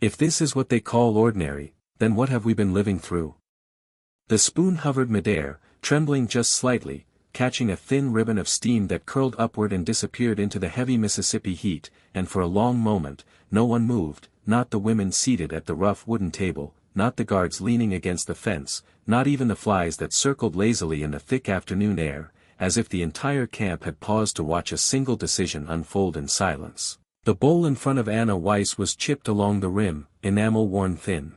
If this is what they call ordinary, then what have we been living through? The spoon hovered midair, trembling just slightly, catching a thin ribbon of steam that curled upward and disappeared into the heavy Mississippi heat, and for a long moment, no one moved, not the women seated at the rough wooden table, not the guards leaning against the fence, not even the flies that circled lazily in the thick afternoon air, as if the entire camp had paused to watch a single decision unfold in silence. The bowl in front of Anna Weiss was chipped along the rim, enamel worn thin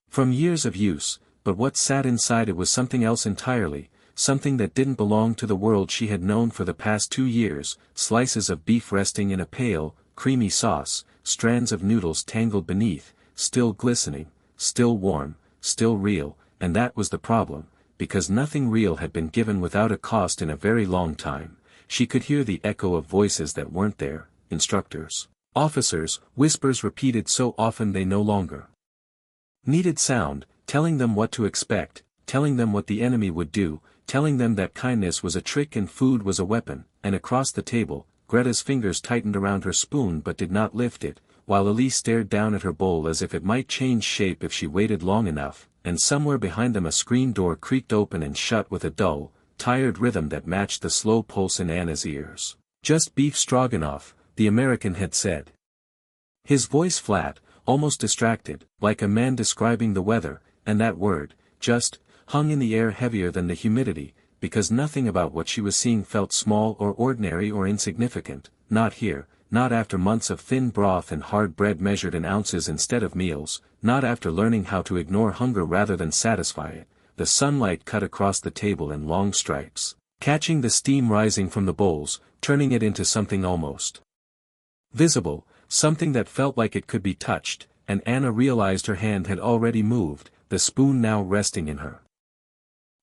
from years of use, but what sat inside it was something else entirely, something that didn't belong to the world she had known for the past 2 years, slices of beef resting in a pale, creamy sauce, strands of noodles tangled beneath, still glistening, still warm, still real, and that was the problem, because nothing real had been given without a cost in a very long time. She could hear the echo of voices that weren't there, instructors, officers, whispers repeated so often they no longer needed sound, telling them what to expect, telling them what the enemy would do, telling them that kindness was a trick and food was a weapon, and across the table, Greta's fingers tightened around her spoon but did not lift it, while Elise stared down at her bowl as if it might change shape if she waited long enough, and somewhere behind them a screen door creaked open and shut with a dull, tired rhythm that matched the slow pulse in Anna's ears. "Just beef stroganoff," the American had said. His voice flat, almost distracted, like a man describing the weather, and that word, just, hung in the air heavier than the humidity, because nothing about what she was seeing felt small or ordinary or insignificant, not here, not after months of thin broth and hard bread measured in ounces instead of meals, not after learning how to ignore hunger rather than satisfy it. The sunlight cut across the table in long stripes, catching the steam rising from the bowls, turning it into something almost visible, something that felt like it could be touched, and Anna realized her hand had already moved, the spoon now resting in her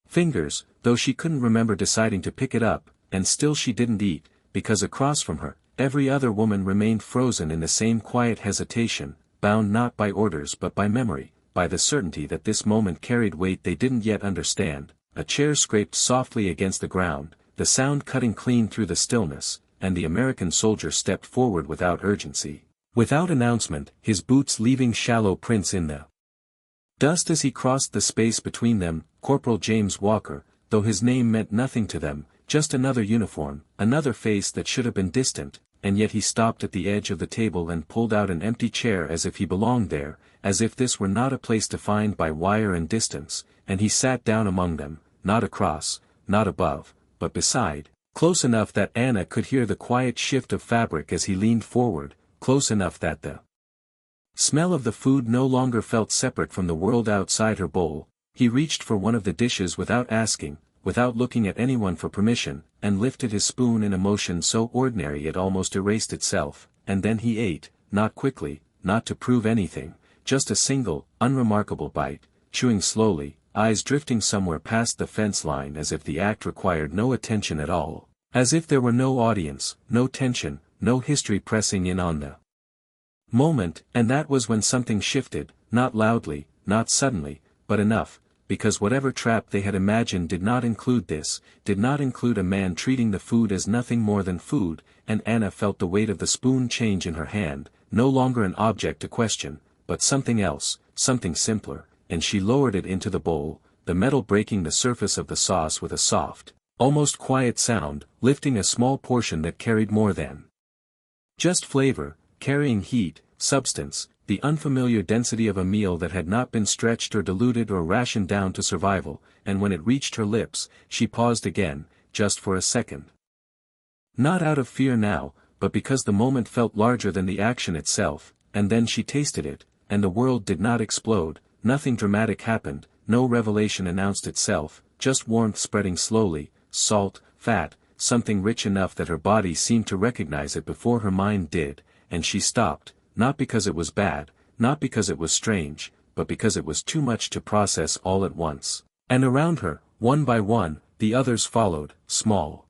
fingers, though she couldn't remember deciding to pick it up, and still she didn't eat, because across from her, every other woman remained frozen in the same quiet hesitation, bound not by orders but by memory, by the certainty that this moment carried weight they didn't yet understand. A chair scraped softly against the ground, the sound cutting clean through the stillness, and the American soldier stepped forward without urgency, without announcement, his boots leaving shallow prints in the dust as he crossed the space between them. Corporal James Walker, though his name meant nothing to them, just another uniform, another face that should have been distant, and yet he stopped at the edge of the table and pulled out an empty chair as if he belonged there, as if this were not a place defined by wire and distance, and he sat down among them, not across, not above, but beside, close enough that Anna could hear the quiet shift of fabric as he leaned forward, close enough that the smell of the food no longer felt separate from the world outside her bowl. He reached for one of the dishes without asking, without looking at anyone for permission, and lifted his spoon in a motion so ordinary it almost erased itself, and then he ate, not quickly, not to prove anything, just a single, unremarkable bite, chewing slowly, eyes drifting somewhere past the fence line as if the act required no attention at all, as if there were no audience, no tension, no history pressing in on the moment. And that was when something shifted, not loudly, not suddenly, but enough, because whatever trap they had imagined did not include this, did not include a man treating the food as nothing more than food, and Anna felt the weight of the spoon change in her hand, no longer an object to question, but something else, something simpler, and she lowered it into the bowl, the metal breaking the surface of the sauce with a soft, almost quiet sound, lifting a small portion that carried more than just flavor, carrying heat, substance, the unfamiliar density of a meal that had not been stretched or diluted or rationed down to survival, and when it reached her lips, she paused again, just for a second. Not out of fear now, but because the moment felt larger than the action itself, and then she tasted it, and the world did not explode, nothing dramatic happened, no revelation announced itself, just warmth spreading slowly, salt, fat, something rich enough that her body seemed to recognize it before her mind did, and she stopped. Not because it was bad, not because it was strange, but because it was too much to process all at once. And around her, one by one, the others followed, small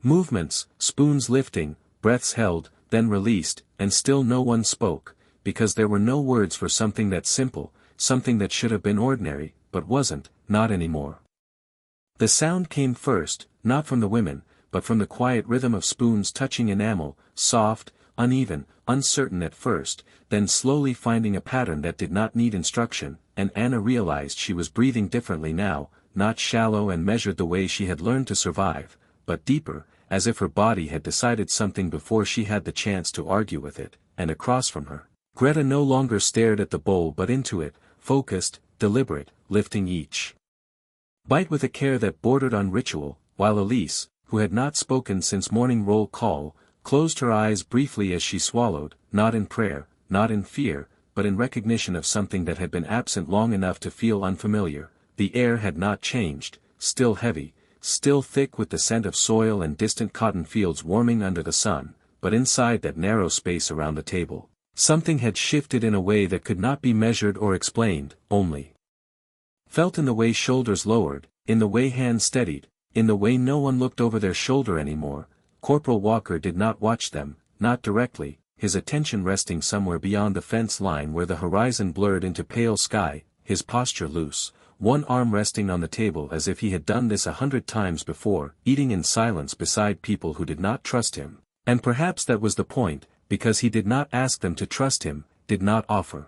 movements, spoons lifting, breaths held, then released, and still no one spoke, because there were no words for something that simple, something that should have been ordinary, but wasn't, not anymore. The sound came first, not from the women, but from the quiet rhythm of spoons touching enamel, soft, uneven, uncertain at first, then slowly finding a pattern that did not need instruction, and Anna realized she was breathing differently now, not shallow and measured the way she had learned to survive, but deeper, as if her body had decided something before she had the chance to argue with it, and across from her, Greta no longer stared at the bowl but into it, focused, deliberate, lifting each bite with a care that bordered on ritual, while Elise, who had not spoken since morning roll call, closed her eyes briefly as she swallowed, not in prayer, not in fear, but in recognition of something that had been absent long enough to feel unfamiliar. The air had not changed, still heavy, still thick with the scent of soil and distant cotton fields warming under the sun, but inside that narrow space around the table, something had shifted in a way that could not be measured or explained, only felt in the way shoulders lowered, in the way hands steadied, in the way no one looked over their shoulder anymore. Corporal Walker did not watch them, not directly, his attention resting somewhere beyond the fence line where the horizon blurred into pale sky, his posture loose, one arm resting on the table as if he had done this 100 times before, eating in silence beside people who did not trust him. And perhaps that was the point, because he did not ask them to trust him, did not offer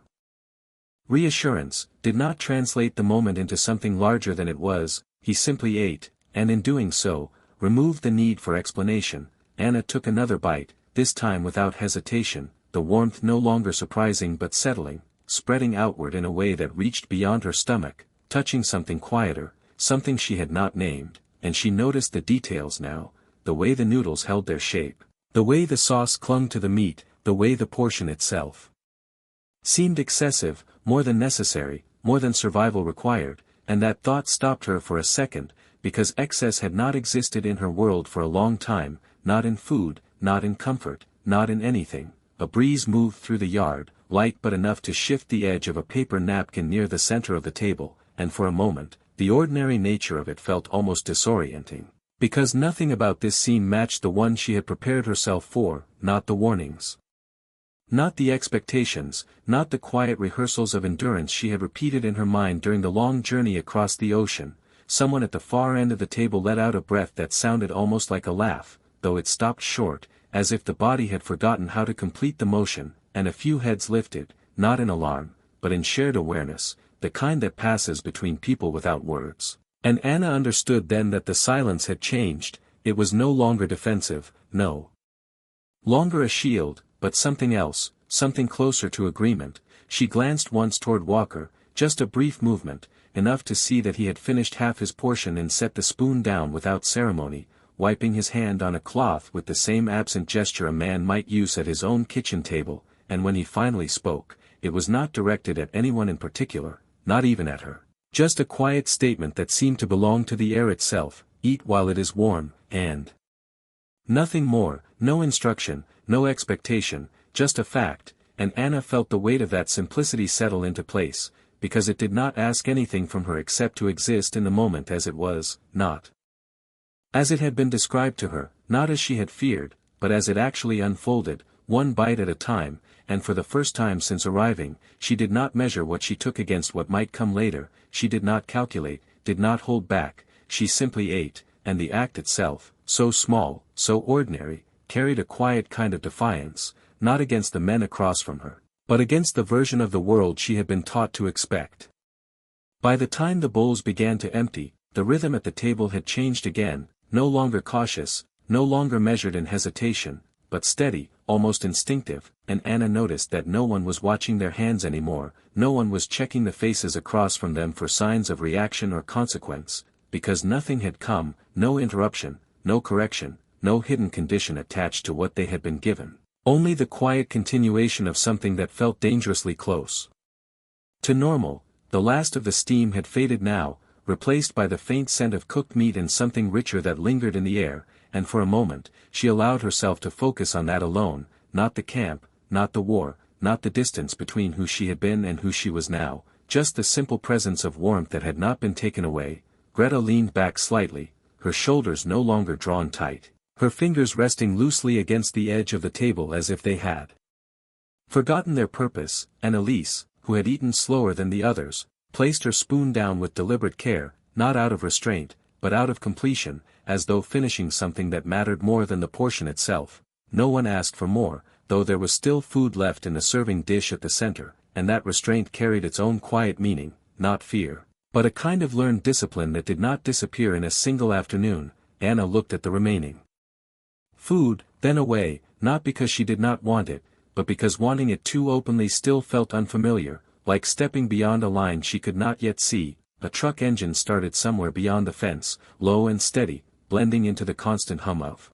reassurance, did not translate the moment into something larger than it was. He simply ate, and in doing so, removed the need for explanation. Anna took another bite, this time without hesitation, the warmth no longer surprising but settling, spreading outward in a way that reached beyond her stomach, touching something quieter, something she had not named, and she noticed the details now, the way the noodles held their shape, the way the sauce clung to the meat, the way the portion itself seemed excessive, more than necessary, more than survival required, and that thought stopped her for a second, because excess had not existed in her world for a long time, not in food, not in comfort, not in anything. A breeze moved through the yard, light but enough to shift the edge of a paper napkin near the center of the table, and for a moment, the ordinary nature of it felt almost disorienting, because nothing about this scene matched the one she had prepared herself for, not the warnings, not the expectations, not the quiet rehearsals of endurance she had repeated in her mind during the long journey across the ocean. Someone at the far end of the table let out a breath that sounded almost like a laugh, though it stopped short, as if the body had forgotten how to complete the motion, and a few heads lifted, not in alarm, but in shared awareness, the kind that passes between people without words. And Anna understood then that the silence had changed. It was no longer defensive, no longer a shield, but something else, something closer to agreement. She glanced once toward Walker, just a brief movement, enough to see that he had finished half his portion and set the spoon down without ceremony, wiping his hand on a cloth with the same absent gesture a man might use at his own kitchen table, and when he finally spoke, it was not directed at anyone in particular, not even at her. Just a quiet statement that seemed to belong to the air itself: eat while it is warm, and nothing more, no instruction, no expectation, just a fact, and Anna felt the weight of that simplicity settle into place, because it did not ask anything from her except to exist in the moment as it was, not as it had been described to her, not as she had feared, but as it actually unfolded, one bite at a time, and for the first time since arriving, she did not measure what she took against what might come later, she did not calculate, did not hold back, she simply ate, and the act itself, so small, so ordinary, carried a quiet kind of defiance, not against the men across from her, but against the version of the world she had been taught to expect. By the time the bowls began to empty, the rhythm at the table had changed again, no longer cautious, no longer measured in hesitation, but steady, almost instinctive, and Anna noticed that no one was watching their hands anymore, no one was checking the faces across from them for signs of reaction or consequence, because nothing had come, no interruption, no correction, no hidden condition attached to what they had been given, only the quiet continuation of something that felt dangerously close to normal. The last of the steam had faded now, replaced by the faint scent of cooked meat and something richer that lingered in the air, and for a moment, she allowed herself to focus on that alone, not the camp, not the war, not the distance between who she had been and who she was now, just the simple presence of warmth that had not been taken away. Greta leaned back slightly, her shoulders no longer drawn tight, her fingers resting loosely against the edge of the table as if they had forgotten their purpose, and Elise, who had eaten slower than the others, placed her spoon down with deliberate care, not out of restraint, but out of completion, as though finishing something that mattered more than the portion itself. No one asked for more, though there was still food left in the serving dish at the center, and that restraint carried its own quiet meaning, not fear, but a kind of learned discipline that did not disappear in a single afternoon. Anna looked at the remaining food, then away, not because she did not want it, but because wanting it too openly still felt unfamiliar, like stepping beyond a line she could not yet see. A truck engine started somewhere beyond the fence, low and steady, blending into the constant hum of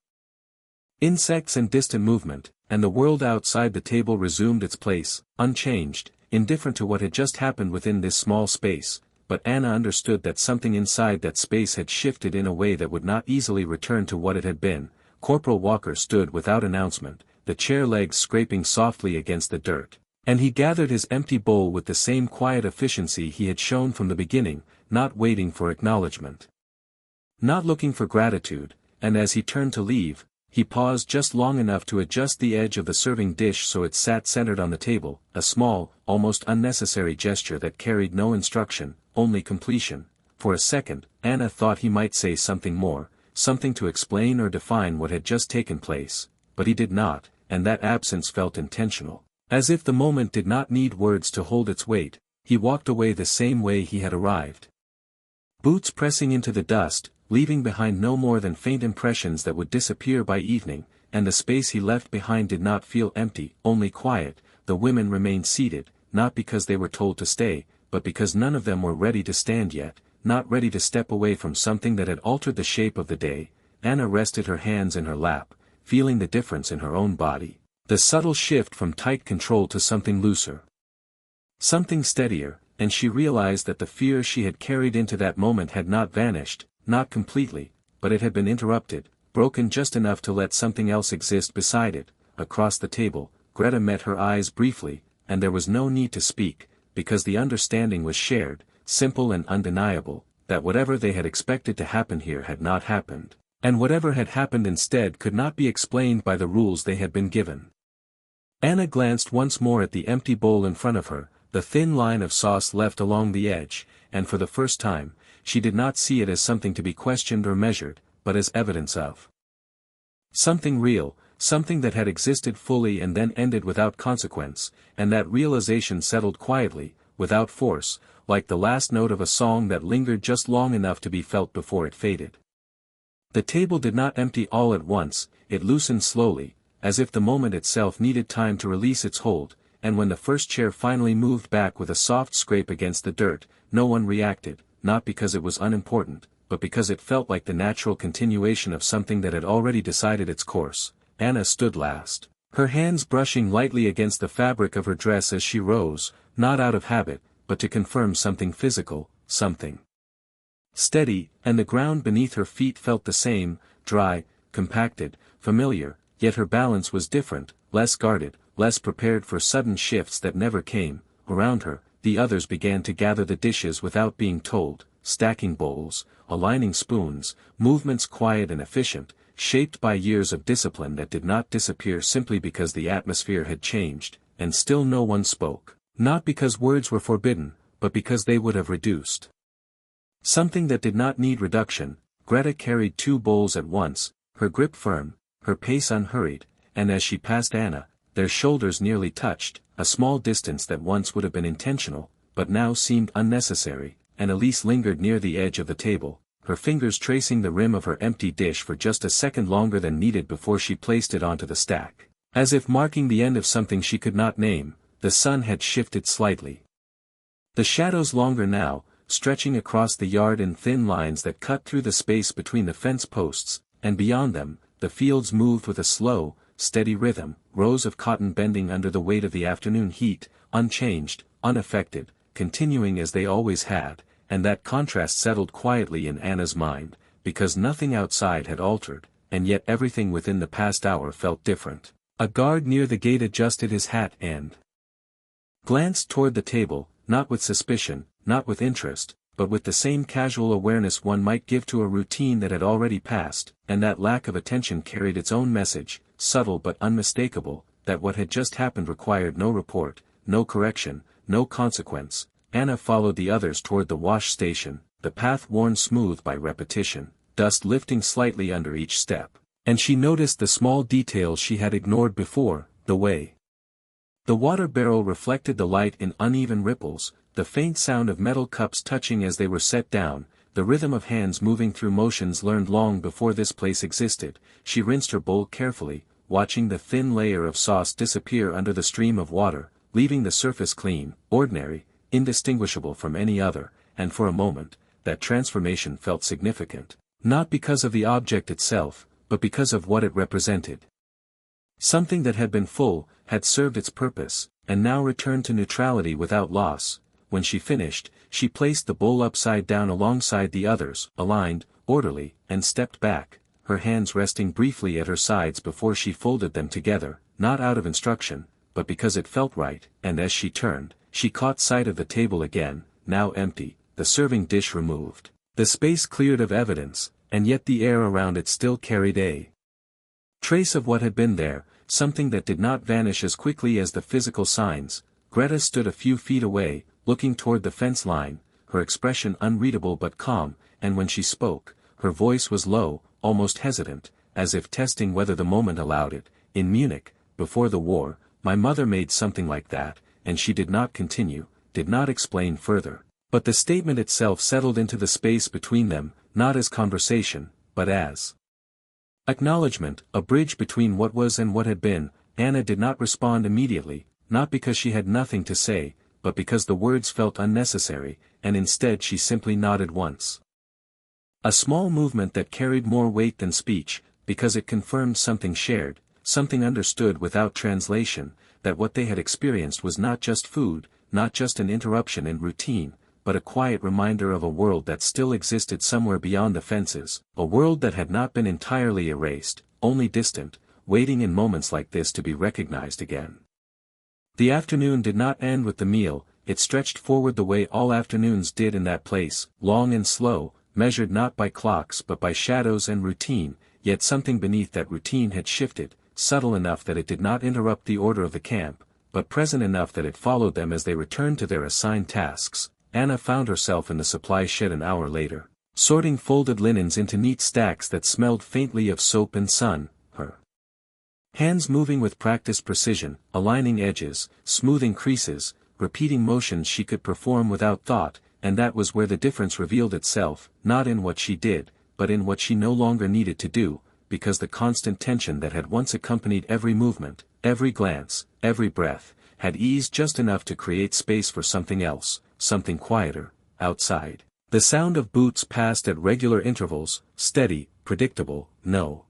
insects and distant movement, and the world outside the table resumed its place, unchanged, indifferent to what had just happened within this small space. But Anna understood that something inside that space had shifted in a way that would not easily return to what it had been. Corporal Walker stood without announcement, the chair legs scraping softly against the dirt, and he gathered his empty bowl with the same quiet efficiency he had shown from the beginning, not waiting for acknowledgement, not looking for gratitude, and as he turned to leave, he paused just long enough to adjust the edge of the serving dish so it sat centered on the table, a small, almost unnecessary gesture that carried no instruction, only completion. For a second, Anna thought he might say something more, something to explain or define what had just taken place, but he did not, and that absence felt intentional. As if the moment did not need words to hold its weight, he walked away the same way he had arrived. Boots pressing into the dust, leaving behind no more than faint impressions that would disappear by evening, and the space he left behind did not feel empty, only quiet. The women remained seated, not because they were told to stay, but because none of them were ready to stand yet, not ready to step away from something that had altered the shape of the day. Anna rested her hands in her lap, feeling the difference in her own body, the subtle shift from tight control to something looser, something steadier, and she realized that the fear she had carried into that moment had not vanished, not completely, but it had been interrupted, broken just enough to let something else exist beside it. Across the table, Greta met her eyes briefly, and there was no need to speak, because the understanding was shared, simple and undeniable, that whatever they had expected to happen here had not happened, and whatever had happened instead could not be explained by the rules they had been given. Anna glanced once more at the empty bowl in front of her, the thin line of sauce left along the edge, and for the first time, she did not see it as something to be questioned or measured, but as evidence of something real, something that had existed fully and then ended without consequence, and that realization settled quietly, without force, like the last note of a song that lingered just long enough to be felt before it faded. The table did not empty all at once, it loosened slowly, as if the moment itself needed time to release its hold, and when the first chair finally moved back with a soft scrape against the dirt, no one reacted, not because it was unimportant, but because it felt like the natural continuation of something that had already decided its course. Anna stood last, her hands brushing lightly against the fabric of her dress as she rose, not out of habit, but to confirm something physical, something steady, and the ground beneath her feet felt the same, dry, compacted, familiar, yet her balance was different, less guarded, less prepared for sudden shifts that never came. Around her, the others began to gather the dishes without being told, stacking bowls, aligning spoons, movements quiet and efficient, shaped by years of discipline that did not disappear simply because the atmosphere had changed, and still no one spoke, not because words were forbidden, but because they would have reduced something that did not need reduction. Greta carried 2 bowls at once, her grip firm, her pace unhurried, and as she passed Anna, their shoulders nearly touched, a small distance that once would have been intentional, but now seemed unnecessary, and Elise lingered near the edge of the table, her fingers tracing the rim of her empty dish for just a second longer than needed before she placed it onto the stack, as if marking the end of something she could not name. The sun had shifted slightly, the shadows longer now, stretching across the yard in thin lines that cut through the space between the fence posts, and beyond them, the fields moved with a slow, steady rhythm, rows of cotton bending under the weight of the afternoon heat, unchanged, unaffected, continuing as they always had, and that contrast settled quietly in Anna's mind, because nothing outside had altered, and yet everything within the past hour felt different. A guard near the gate adjusted his hat and glanced toward the table, not with suspicion, not with interest, but with the same casual awareness one might give to a routine that had already passed, and that lack of attention carried its own message, subtle but unmistakable, that what had just happened required no report, no correction, no consequence. Anna followed the others toward the wash station, the path worn smooth by repetition, dust lifting slightly under each step, and she noticed the small details she had ignored before, the way. The water barrel reflected the light in uneven ripples, the faint sound of metal cups touching as they were set down, the rhythm of hands moving through motions learned long before this place existed. She rinsed her bowl carefully, watching the thin layer of sauce disappear under the stream of water, leaving the surface clean, ordinary, indistinguishable from any other, and for a moment, that transformation felt significant, not because of the object itself, but because of what it represented. Something that had been full, had served its purpose, and now returned to neutrality without loss. When she finished, she placed the bowl upside down alongside the others, aligned, orderly, and stepped back, her hands resting briefly at her sides before she folded them together, not out of instruction, but because it felt right, and as she turned, she caught sight of the table again, now empty, the serving dish removed, the space cleared of evidence, and yet the air around it still carried a trace of what had been there, something that did not vanish as quickly as the physical signs. Greta stood a few feet away, looking toward the fence line, her expression unreadable but calm, and when she spoke, her voice was low, almost hesitant, as if testing whether the moment allowed it. In Munich, before the war, my mother made something like that, and she did not continue, did not explain further. But the statement itself settled into the space between them, not as conversation, but as acknowledgement, a bridge between what was and what had been. Anna did not respond immediately, not because she had nothing to say, but because the words felt unnecessary, and instead she simply nodded once. A small movement that carried more weight than speech, because it confirmed something shared, something understood without translation, that what they had experienced was not just food, not just an interruption in routine, but a quiet reminder of a world that still existed somewhere beyond the fences, a world that had not been entirely erased, only distant, waiting in moments like this to be recognized again. The afternoon did not end with the meal, it stretched forward the way all afternoons did in that place, long and slow, measured not by clocks but by shadows and routine, yet something beneath that routine had shifted, subtle enough that it did not interrupt the order of the camp, but present enough that it followed them as they returned to their assigned tasks. Anna found herself in the supply shed an hour later, sorting folded linens into neat stacks that smelled faintly of soap and sun, her hands moving with practiced precision, aligning edges, smoothing creases, repeating motions she could perform without thought, and that was where the difference revealed itself, not in what she did, but in what she no longer needed to do, because the constant tension that had once accompanied every movement, every glance, every breath, had eased just enough to create space for something else, something quieter, outside. The sound of boots passed at regular intervals, steady, predictable, no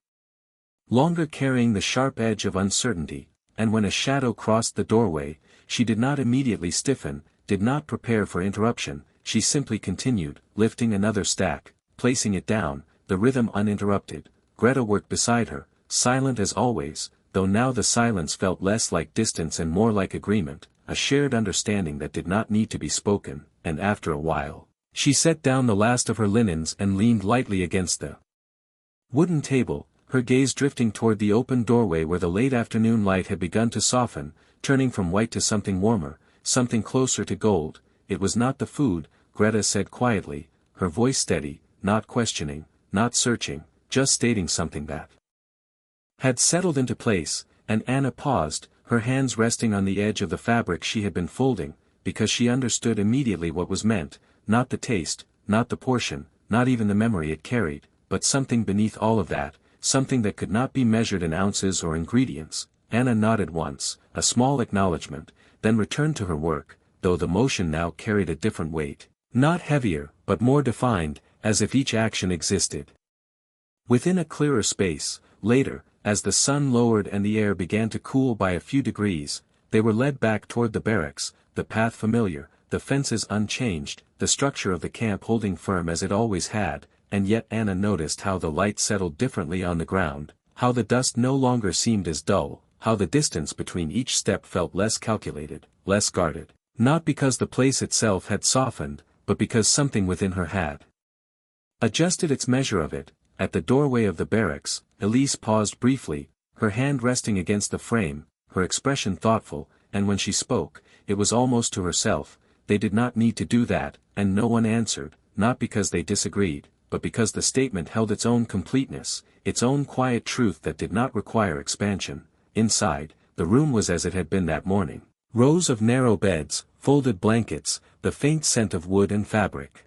longer carrying the sharp edge of uncertainty, and when a shadow crossed the doorway, she did not immediately stiffen, did not prepare for interruption, she simply continued, lifting another stack, placing it down, the rhythm uninterrupted. Greta worked beside her, silent as always, though now the silence felt less like distance and more like agreement, a shared understanding that did not need to be spoken, and after a while, she set down the last of her linens and leaned lightly against the wooden table, her gaze drifting toward the open doorway where the late afternoon light had begun to soften, turning from white to something warmer, something closer to gold. It was not the food, Greta said quietly, her voice steady, not questioning, not searching, just stating something that had settled into place, and Anna paused, her hands resting on the edge of the fabric she had been folding, because she understood immediately what was meant, not the taste, not the portion, not even the memory it carried, but something beneath all of that, something that could not be measured in ounces or ingredients. Anna nodded once, a small acknowledgement, then returned to her work, though the motion now carried a different weight, not heavier, but more defined, as if each action existed within a clearer space. Later, as the sun lowered and the air began to cool by a few degrees, they were led back toward the barracks, the path familiar, the fences unchanged, the structure of the camp holding firm as it always had, and yet Anna noticed how the light settled differently on the ground, how the dust no longer seemed as dull, how the distance between each step felt less calculated, less guarded, not because the place itself had softened, but because something within her had adjusted its measure of it. At the doorway of the barracks, Elise paused briefly, her hand resting against the frame, her expression thoughtful, and when she spoke, it was almost to herself. They did not need to do that, and no one answered, not because they disagreed, but because the statement held its own completeness, its own quiet truth that did not require expansion. Inside, the room was as it had been that morning. Rows of narrow beds, folded blankets, the faint scent of wood and fabric.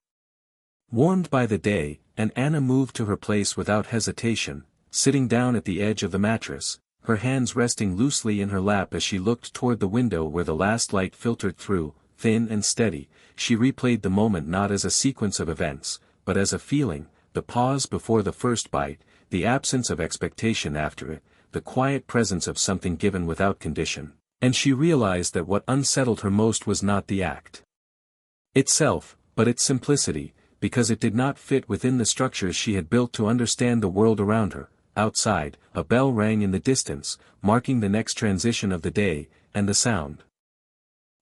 Warmed by the day, and Anna moved to her place without hesitation, sitting down at the edge of the mattress, her hands resting loosely in her lap as she looked toward the window where the last light filtered through, thin and steady. She replayed the moment not as a sequence of events, but as a feeling, the pause before the first bite, the absence of expectation after it, the quiet presence of something given without condition, and she realized that what unsettled her most was not the act itself, but its simplicity, because it did not fit within the structures she had built to understand the world around her. Outside, a bell rang in the distance, marking the next transition of the day, and the sound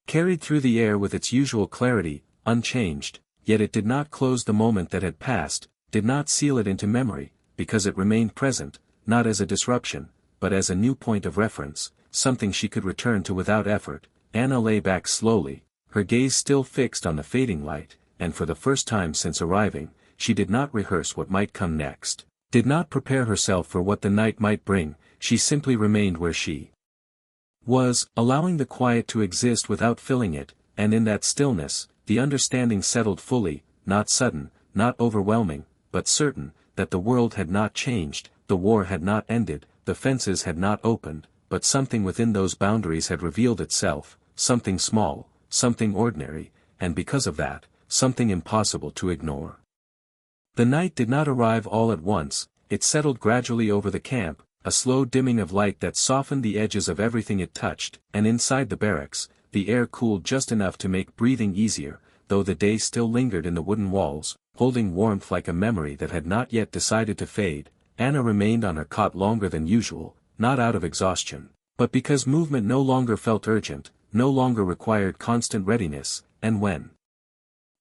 carried through the air with its usual clarity, unchanged, yet it did not close the moment that had passed, did not seal it into memory, because it remained present, not as a disruption, but as a new point of reference, something she could return to without effort. Anna lay back slowly, her gaze still fixed on the fading light, and for the first time since arriving, she did not rehearse what might come next, did not prepare herself for what the night might bring. She simply remained where she was, allowing the quiet to exist without filling it, and in that stillness, the understanding settled fully, not sudden, not overwhelming, but certain, that the world had not changed, the war had not ended, the fences had not opened, but something within those boundaries had revealed itself, something small, something ordinary, and because of that, something impossible to ignore. The night did not arrive all at once, it settled gradually over the camp, a slow dimming of light that softened the edges of everything it touched, and inside the barracks, the air cooled just enough to make breathing easier, though the day still lingered in the wooden walls, holding warmth like a memory that had not yet decided to fade. Anna remained on her cot longer than usual, not out of exhaustion, but because movement no longer felt urgent, no longer required constant readiness, and when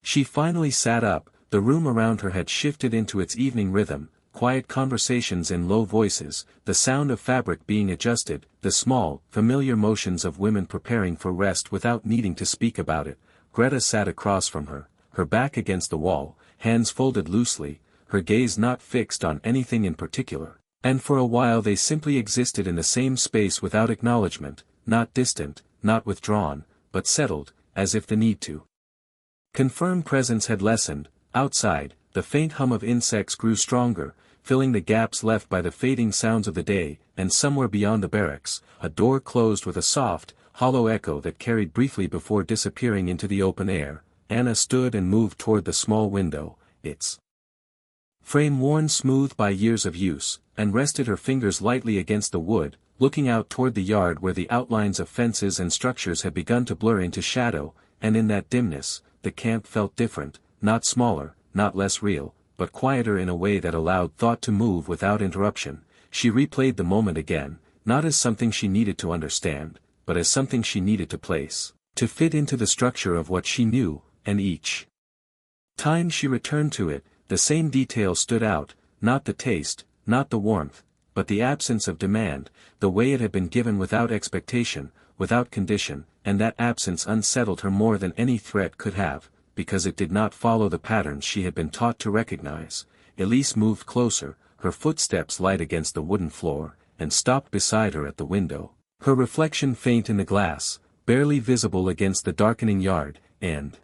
she finally sat up, the room around her had shifted into its evening rhythm, quiet conversations in low voices, the sound of fabric being adjusted, the small, familiar motions of women preparing for rest without needing to speak about it. Greta sat across from her, her back against the wall, hands folded loosely, her gaze not fixed on anything in particular, and for a while they simply existed in the same space without acknowledgement, not distant, not withdrawn, but settled, as if the need to confirm presence had lessened. Outside, the faint hum of insects grew stronger, filling the gaps left by the fading sounds of the day, and somewhere beyond the barracks, a door closed with a soft, hollow echo that carried briefly before disappearing into the open air. Anna stood and moved toward the small window, its frame worn smooth by years of use, and rested her fingers lightly against the wood, looking out toward the yard where the outlines of fences and structures had begun to blur into shadow, and in that dimness, the camp felt different, not smaller, not less real, but quieter in a way that allowed thought to move without interruption. She replayed the moment again, not as something she needed to understand, but as something she needed to place, to fit into the structure of what she knew, and each time she returned to it, the same detail stood out, not the taste, not the warmth, but the absence of demand, the way it had been given without expectation, without condition, and that absence unsettled her more than any threat could have, because it did not follow the patterns she had been taught to recognize. Elise moved closer, her footsteps light against the wooden floor, and stopped beside her at the window, her reflection faint in the glass, barely visible against the darkening yard, and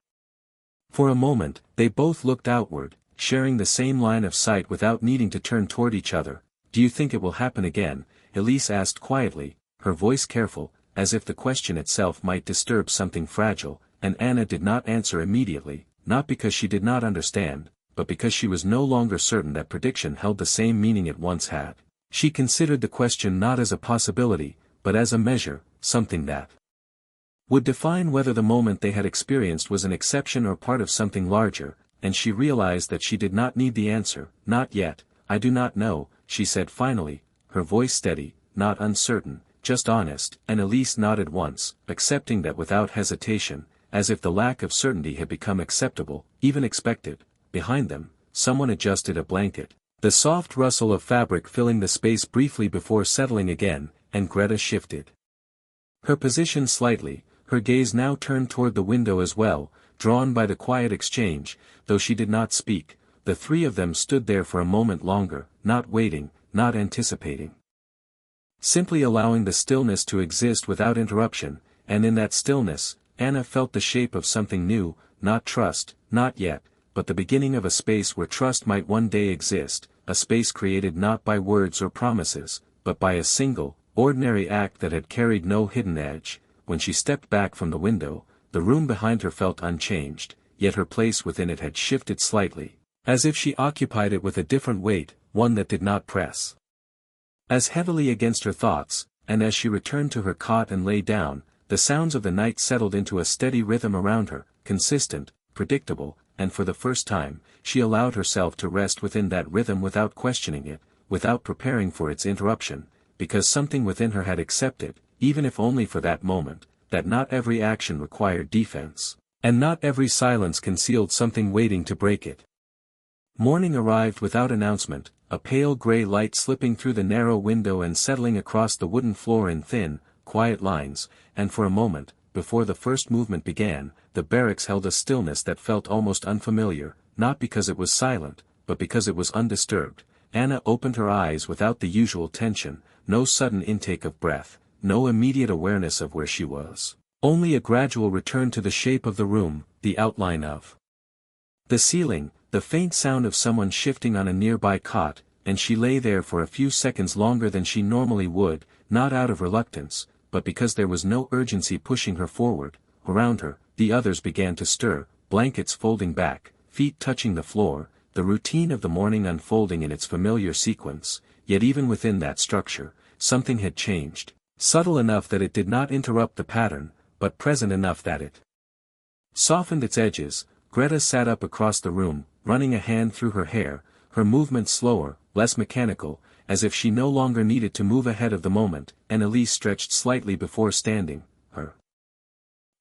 for a moment, they both looked outward, sharing the same line of sight without needing to turn toward each other. "Do you think it will happen again?" Elise asked quietly, her voice careful, as if the question itself might disturb something fragile, and Anna did not answer immediately, not because she did not understand, but because she was no longer certain that prediction held the same meaning it once had. She considered the question not as a possibility, but as a measure, something that would define whether the moment they had experienced was an exception or part of something larger, and she realized that she did not need the answer. "Not yet, I do not know," she said finally, her voice steady, not uncertain, just honest, and Elise nodded once, accepting that without hesitation, as if the lack of certainty had become acceptable, even expected. Behind them, someone adjusted a blanket, the soft rustle of fabric filling the space briefly before settling again, and Greta shifted her position slightly, her gaze now turned toward the window as well, drawn by the quiet exchange. Though she did not speak, the three of them stood there for a moment longer, not waiting, not anticipating Simply allowing the stillness to exist without interruption, and in that stillness, Anna felt the shape of something new, not trust, not yet, but the beginning of a space where trust might one day exist, a space created not by words or promises, but by a single, ordinary act that had carried no hidden edge. When she stepped back from the window, the room behind her felt unchanged, yet her place within it had shifted slightly, as if she occupied it with a different weight, one that did not press as heavily against her thoughts, and as she returned to her cot and lay down, the sounds of the night settled into a steady rhythm around her, consistent, predictable, and for the first time, she allowed herself to rest within that rhythm without questioning it, without preparing for its interruption, because something within her had accepted, even if only for that moment, that not every action required defense, and not every silence concealed something waiting to break it. Morning arrived without announcement, a pale gray light slipping through the narrow window and settling across the wooden floor in thin, quiet lines, and for a moment, before the first movement began, the barracks held a stillness that felt almost unfamiliar, not because it was silent, but because it was undisturbed. Anna opened her eyes without the usual tension, no sudden intake of breath, no immediate awareness of where she was. Only a gradual return to the shape of the room, the outline of the ceiling, the faint sound of someone shifting on a nearby cot, and she lay there for a few seconds longer than she normally would, not out of reluctance, but because there was no urgency pushing her forward. Around her, the others began to stir, blankets folding back, feet touching the floor, the routine of the morning unfolding in its familiar sequence, yet even within that structure, something had changed, subtle enough that it did not interrupt the pattern, but present enough that it softened its edges. Greta sat up across the room, running a hand through her hair, her movements slower, less mechanical, as if she no longer needed to move ahead of the moment, and Elise stretched slightly before standing, her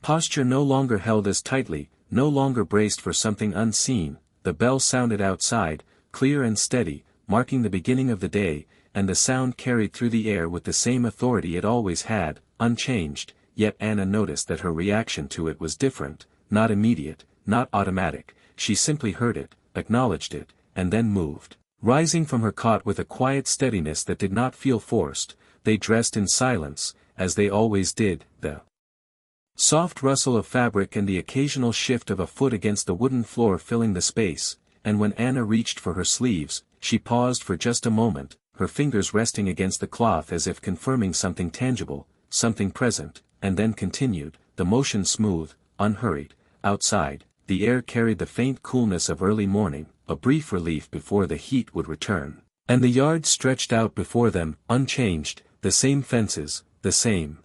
posture no longer held as tightly, no longer braced for something unseen. The bell sounded outside, clear and steady, marking the beginning of the day, and the sound carried through the air with the same authority it always had, unchanged, yet Anna noticed that her reaction to it was different, not immediate, not automatic. She simply heard it, acknowledged it, and then moved. Rising from her cot with a quiet steadiness that did not feel forced, they dressed in silence, as they always did, the soft rustle of fabric and the occasional shift of a foot against the wooden floor filling the space, and when Anna reached for her sleeves, she paused for just a moment, her fingers resting against the cloth as if confirming something tangible, something present, and then continued, the motion smooth, unhurried. Outside, the air carried the faint coolness of early morning, a brief relief before the heat would return, and the yard stretched out before them, unchanged, the same fences, the same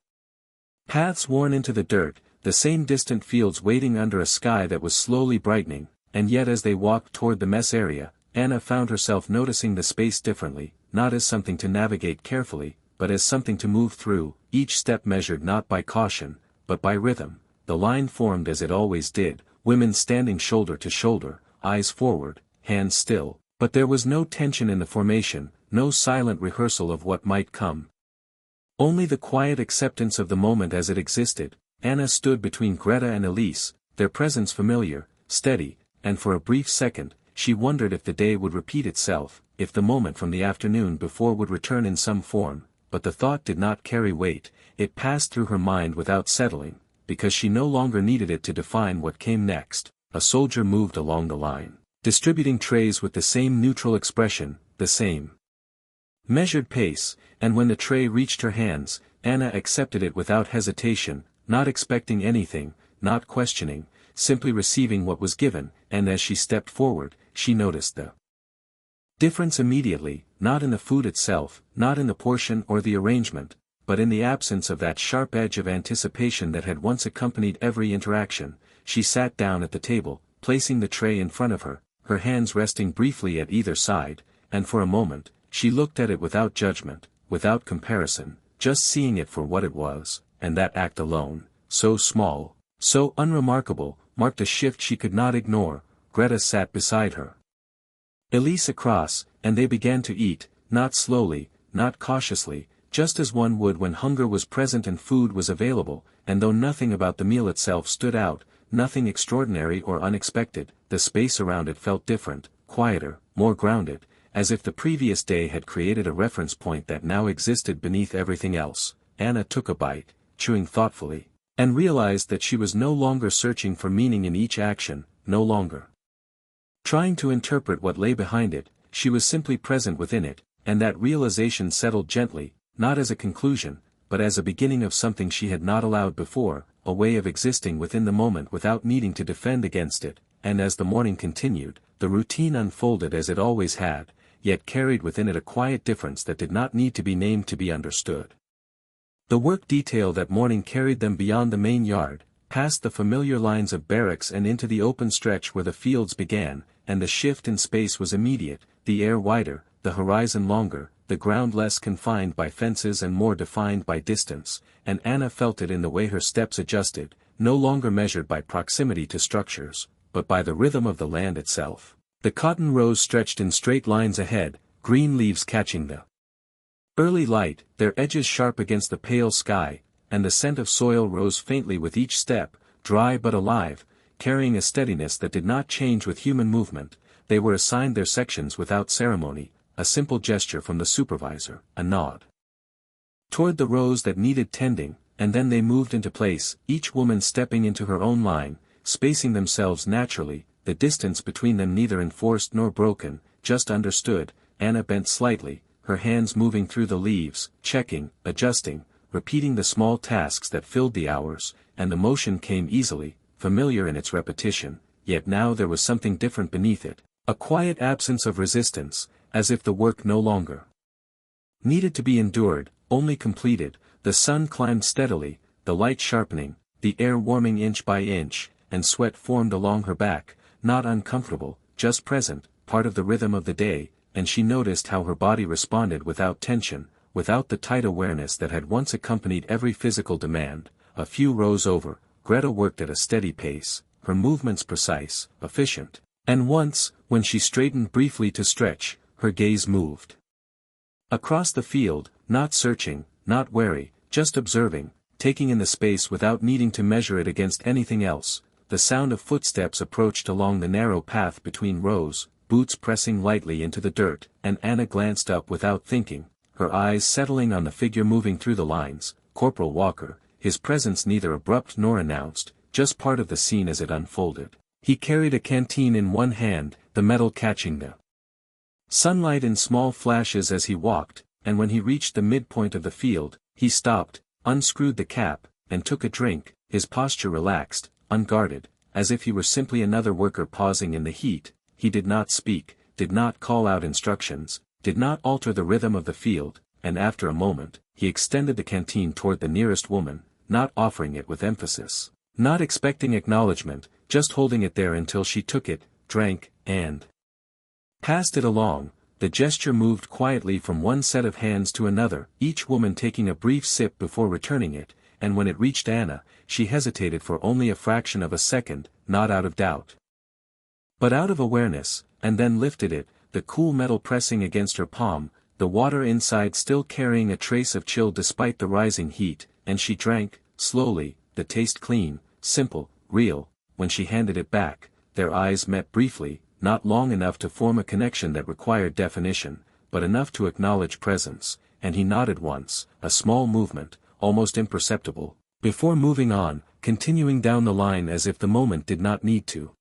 paths worn into the dirt, the same distant fields waiting under a sky that was slowly brightening, and yet as they walked toward the mess area, Anna found herself noticing the space differently, not as something to navigate carefully, but as something to move through, each step measured not by caution, but by rhythm. The line formed as it always did, women standing shoulder to shoulder, eyes forward, hands still, but there was no tension in the formation, no silent rehearsal of what might come. Only the quiet acceptance of the moment as it existed. Anna stood between Greta and Elise, their presence familiar, steady, and for a brief second, she wondered if the day would repeat itself, if the moment from the afternoon before would return in some form, but the thought did not carry weight, it passed through her mind without settling, because she no longer needed it to define what came next. A soldier moved along the line, distributing trays with the same neutral expression, the same measured pace, and when the tray reached her hands, Anna accepted it without hesitation, not expecting anything, not questioning, simply receiving what was given, and as she stepped forward, she noticed the difference immediately, not in the food itself, not in the portion or the arrangement, but in the absence of that sharp edge of anticipation that had once accompanied every interaction. She sat down at the table, placing the tray in front of her, her hands resting briefly at either side, and for a moment, she looked at it without judgment, without comparison, just seeing it for what it was, and that act alone, so small, so unremarkable, marked a shift she could not ignore. Greta sat beside her, Elise across, and they began to eat, not slowly, not cautiously, just as one would when hunger was present and food was available, and though nothing about the meal itself stood out, nothing extraordinary or unexpected, the space around it felt different, quieter, more grounded, as if the previous day had created a reference point that now existed beneath everything else. Anna took a bite, chewing thoughtfully, and realized that she was no longer searching for meaning in each action, no longer trying to interpret what lay behind it. She was simply present within it, and that realization settled gently, not as a conclusion, but as a beginning of something she had not allowed before, a way of existing within the moment without needing to defend against it. And as the morning continued, the routine unfolded as it always had, yet carried within it a quiet difference that did not need to be named to be understood. The work detail that morning carried them beyond the main yard, past the familiar lines of barracks and into the open stretch where the fields began, and the shift in space was immediate, the air wider, the horizon longer, the ground less confined by fences and more defined by distance, and Anna felt it in the way her steps adjusted, no longer measured by proximity to structures, but by the rhythm of the land itself. The cotton rows stretched in straight lines ahead, green leaves catching the early light, their edges sharp against the pale sky, and the scent of soil rose faintly with each step, dry but alive, carrying a steadiness that did not change with human movement. They were assigned their sections without ceremony, a simple gesture from the supervisor, a nod toward the rows that needed tending, and then they moved into place, each woman stepping into her own line, spacing themselves naturally, the distance between them neither enforced nor broken, just understood. Anna bent slightly, her hands moving through the leaves, checking, adjusting, repeating the small tasks that filled the hours, and the motion came easily, familiar in its repetition, yet now there was something different beneath it, a quiet absence of resistance, as if the work no longer needed to be endured, only completed. The sun climbed steadily, the light sharpening, the air warming inch by inch, and sweat formed along her back, not uncomfortable, just present, part of the rhythm of the day, and she noticed how her body responded without tension, without the tight awareness that had once accompanied every physical demand. A few rows over, Greta worked at a steady pace, her movements precise, efficient, and once, when she straightened briefly to stretch, her gaze moved across the field, not searching, not wary, just observing, taking in the space without needing to measure it against anything else. The sound of footsteps approached along the narrow path between rows, boots pressing lightly into the dirt, and Anna glanced up without thinking, her eyes settling on the figure moving through the lines, Corporal Walker, his presence neither abrupt nor announced, just part of the scene as it unfolded. He carried a canteen in one hand, the metal catching the sunlight in small flashes as he walked, and when he reached the midpoint of the field, he stopped, unscrewed the cap, and took a drink, his posture relaxed, unguarded, as if he were simply another worker pausing in the heat. He did not speak, did not call out instructions, did not alter the rhythm of the field, and after a moment, he extended the canteen toward the nearest woman, not offering it with emphasis, not expecting acknowledgement, just holding it there until she took it, drank, and passed it along. The gesture moved quietly from one set of hands to another, each woman taking a brief sip before returning it, and when it reached Anna, she hesitated for only a fraction of a second, not out of doubt, but out of awareness, and then lifted it, the cool metal pressing against her palm, the water inside still carrying a trace of chill despite the rising heat, and she drank, slowly, the taste clean, simple, real. When she handed it back, their eyes met briefly, not long enough to form a connection that required definition, but enough to acknowledge presence, and he nodded once, a small movement, almost imperceptible, before moving on, continuing down the line as if the moment did not need to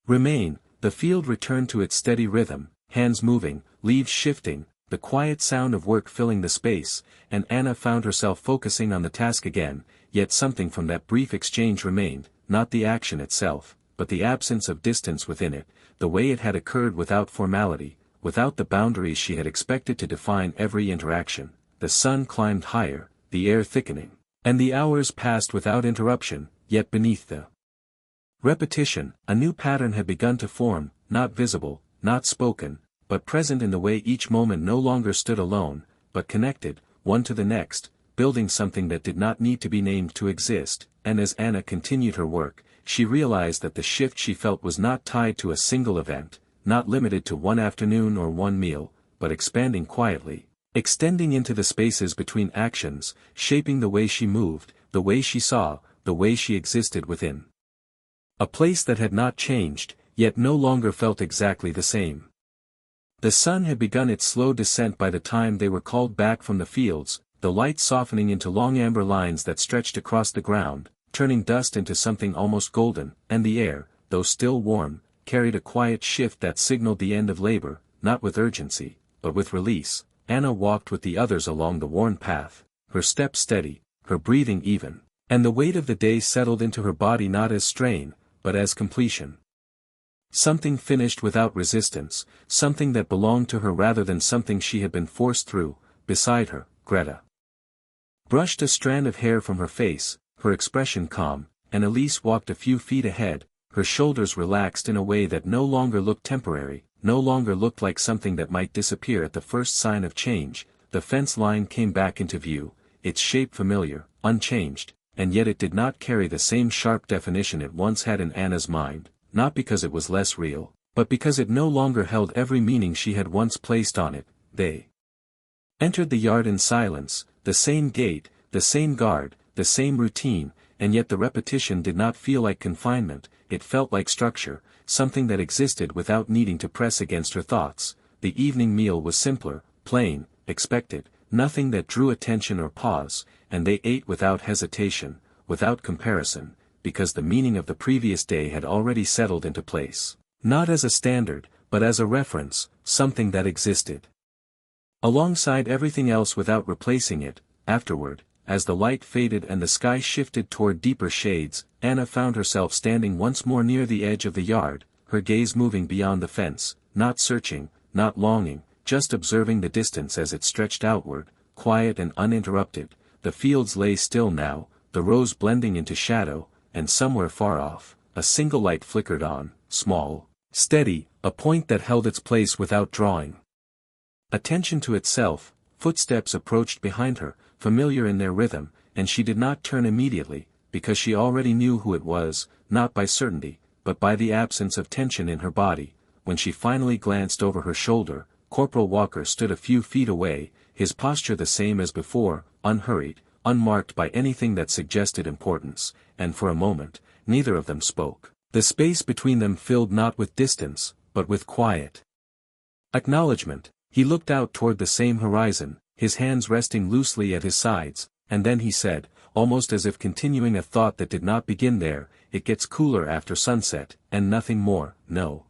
remain. The field returned to its steady rhythm, hands moving, leaves shifting, the quiet sound of work filling the space, and Anna found herself focusing on the task again, yet something from that brief exchange remained, not the action itself, but the absence of distance within it, the way it had occurred without formality, without the boundaries she had expected to define every interaction. The sun climbed higher, the air thickening, and the hours passed without interruption, yet beneath the repetition, a new pattern had begun to form, not visible, not spoken, but present in the way each moment no longer stood alone, but connected, one to the next, building something that did not need to be named to exist. And as Anna continued her work, she realized that the shift she felt was not tied to a single event, not limited to one afternoon or one meal, but expanding quietly, extending into the spaces between actions, shaping the way she moved, the way she saw, the way she existed within a place that had not changed, yet no longer felt exactly the same. The sun had begun its slow descent by the time they were called back from the fields, the light softening into long amber lines that stretched across the ground, turning dust into something almost golden, and the air, though still warm, carried a quiet shift that signaled the end of labor, not with urgency, but with release. Anna walked with the others along the worn path, her step steady, her breathing even, and the weight of the day settled into her body not as strain, but as completion. Something finished without resistance, something that belonged to her rather than something she had been forced through. Beside her, Greta brushed a strand of hair from her face, her expression calm, and Elise walked a few feet ahead, her shoulders relaxed in a way that no longer looked temporary, no longer looked like something that might disappear at the first sign of change. The fence line came back into view, its shape familiar, unchanged, and yet it did not carry the same sharp definition it once had in Anna's mind. Not because it was less real, but because it no longer held every meaning she had once placed on it. They entered the yard in silence, the same gate, the same guard, the same routine, and yet the repetition did not feel like confinement, it felt like structure, something that existed without needing to press against her thoughts. The evening meal was simpler, plain, expected, nothing that drew attention or pause, and they ate without hesitation, without comparison, because the meaning of the previous day had already settled into place, not as a standard, but as a reference, something that existed alongside everything else without replacing it. Afterward, as the light faded and the sky shifted toward deeper shades, Anna found herself standing once more near the edge of the yard, her gaze moving beyond the fence, not searching, not longing, just observing the distance as it stretched outward, quiet and uninterrupted. The fields lay still now, the rows blending into shadow, and somewhere far off, a single light flickered on, small, steady, a point that held its place without drawing attention to itself. Footsteps approached behind her, familiar in their rhythm, and she did not turn immediately, because she already knew who it was, not by certainty, but by the absence of tension in her body. When she finally glanced over her shoulder, Corporal Walker stood a few feet away, his posture the same as before, unhurried, unmarked by anything that suggested importance, and for a moment, neither of them spoke. The space between them filled not with distance, but with quiet acknowledgement. He looked out toward the same horizon, his hands resting loosely at his sides, and then he said, almost as if continuing a thought that did not begin there, "It gets cooler after sunset," and nothing more. No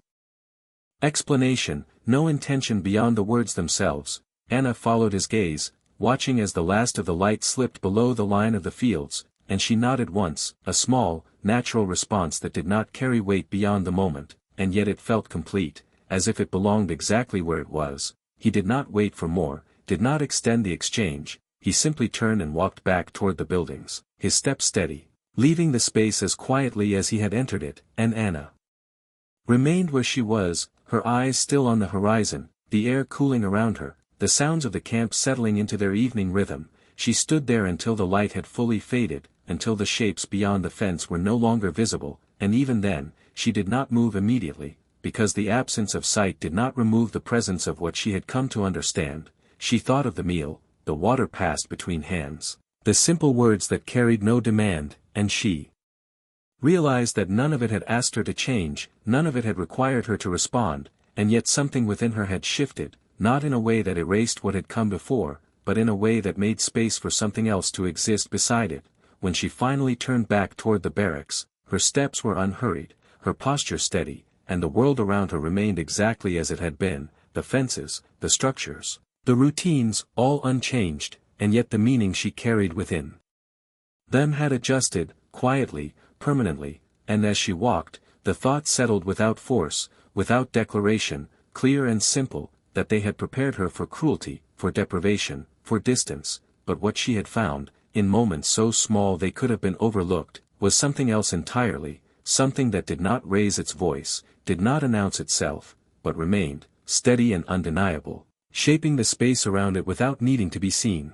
explanation, no intention beyond the words themselves. Anna followed his gaze, watching as the last of the light slipped below the line of the fields, and she nodded once, a small, natural response that did not carry weight beyond the moment, and yet it felt complete, as if it belonged exactly where it was. He did not wait for more, did not extend the exchange, he simply turned and walked back toward the buildings, his step steady, leaving the space as quietly as he had entered it, and Anna remained where she was, her eyes still on the horizon, the air cooling around her, the sounds of the camp settling into their evening rhythm. She stood there until the light had fully faded, until the shapes beyond the fence were no longer visible, and even then, she did not move immediately, because the absence of sight did not remove the presence of what she had come to understand. She thought of the meal, the water passed between hands, the simple words that carried no demand, and she realized that none of it had asked her to change, none of it had required her to respond, and yet something within her had shifted, not in a way that erased what had come before, but in a way that made space for something else to exist beside it. When she finally turned back toward the barracks, her steps were unhurried, her posture steady, and the world around her remained exactly as it had been, the fences, the structures, the routines, all unchanged, and yet the meaning she carried within them had adjusted, quietly, permanently, and as she walked, the thought settled without force, without declaration, clear and simple, that they had prepared her for cruelty, for deprivation, for distance, but what she had found, in moments so small they could have been overlooked, was something else entirely, something that did not raise its voice, did not announce itself, but remained, steady and undeniable, shaping the space around it without needing to be seen.